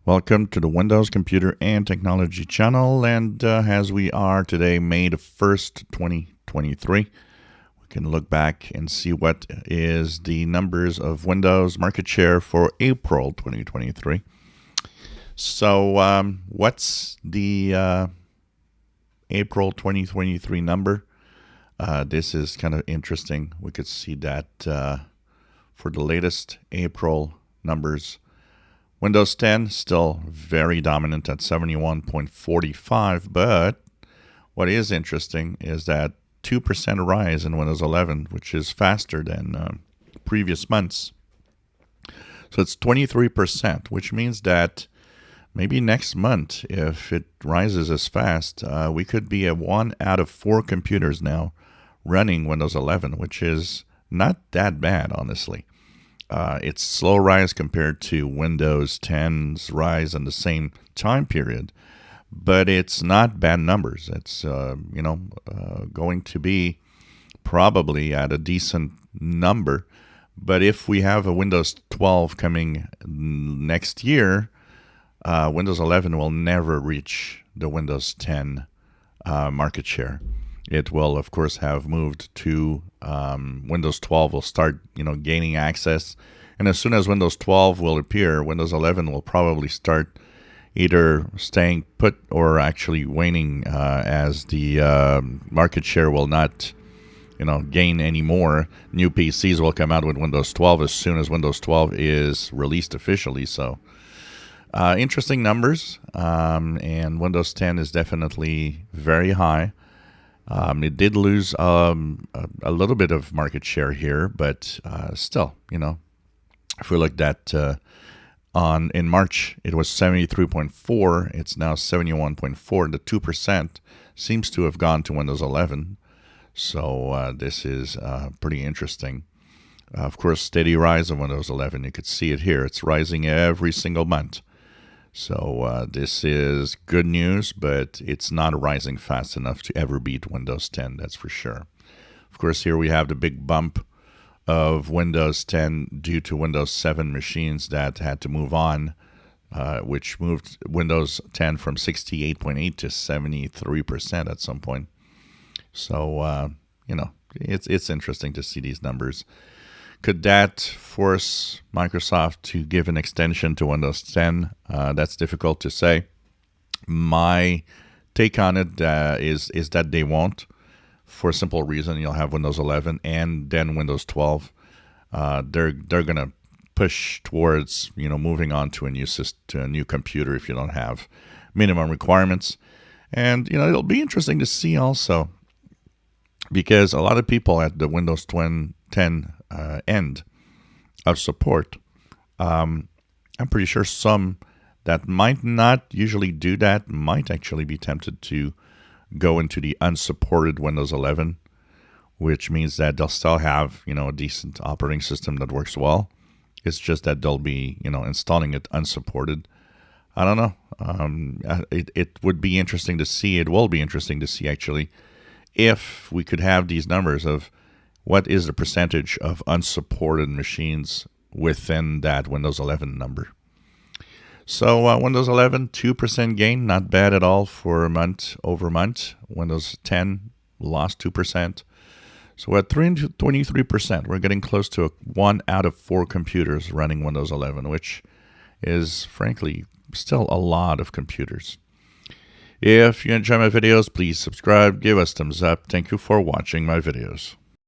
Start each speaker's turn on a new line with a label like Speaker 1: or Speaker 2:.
Speaker 1: Welcome to the Windows Computer and Technology channel, and as we are today, May the 1st, 2023, we can look back and see what is the numbers of Windows market share for April 2023. So what's the April 2023 number? This is kind of interesting. We could see that for the latest April numbers, Windows 10 still very dominant at 71.45, but what is interesting is that 2% rise in Windows 11, which is faster than previous months. So it's 23%, which means that maybe next month, if it rises as fast, we could be at 1 out of 4 computers now running Windows 11, which is not that bad, honestly. It's slow rise compared to Windows 10's rise in the same time period, but it's not bad numbers. It's going to be probably at a decent number. But if we have a Windows 12 coming next year, Windows 11 will never reach the Windows 10 market share. It will, of course, have moved to Windows 12 will start, gaining access. And as soon as Windows 12 will appear, Windows 11 will probably start either staying put or actually waning as the market share will not, gain any more. New PCs will come out with Windows 12 as soon as Windows 12 is released officially. So interesting numbers. And Windows 10 is definitely very high. It did lose a little bit of market share here, but still, if we looked at in March, it was 73.4. It's now 71.4. The 2% seems to have gone to Windows 11. So this is pretty interesting. Of course, steady rise of Windows 11. You could see it here. It's rising every single month. So this is good news, but it's not rising fast enough to ever beat Windows 10, that's for sure. Of course, here we have the big bump of Windows 10 due to Windows 7 machines that had to move on, which moved Windows 10 from 68.8 to 73% at some point. So, it's interesting to see these numbers. Could that force Microsoft to give an extension to Windows 10? That's difficult to say. My take on it is that they won't, for a simple reason. You'll have Windows 11 and then Windows 12. They're gonna push towards moving on to a new system, to a new computer if you don't have minimum requirements. And it'll be interesting to see also, because a lot of people at the Windows 10 end of support, I'm pretty sure some that might not usually do that might actually be tempted to go into the unsupported Windows 11, which means that they'll still have a decent operating system that works well. It's just that they'll be installing it unsupported. I don't know. It would be interesting to see. It will be interesting to see actually if we could have these numbers of what is the percentage of unsupported machines within that Windows 11 number. So Windows 11, 2% gain, not bad at all for month over month. Windows 10 lost 2%. So we're at 23%. We're getting close to 1 out of 4 computers running Windows 11, which is, frankly, still a lot of computers. If you enjoy my videos, please subscribe, give us thumbs up. Thank you for watching my videos.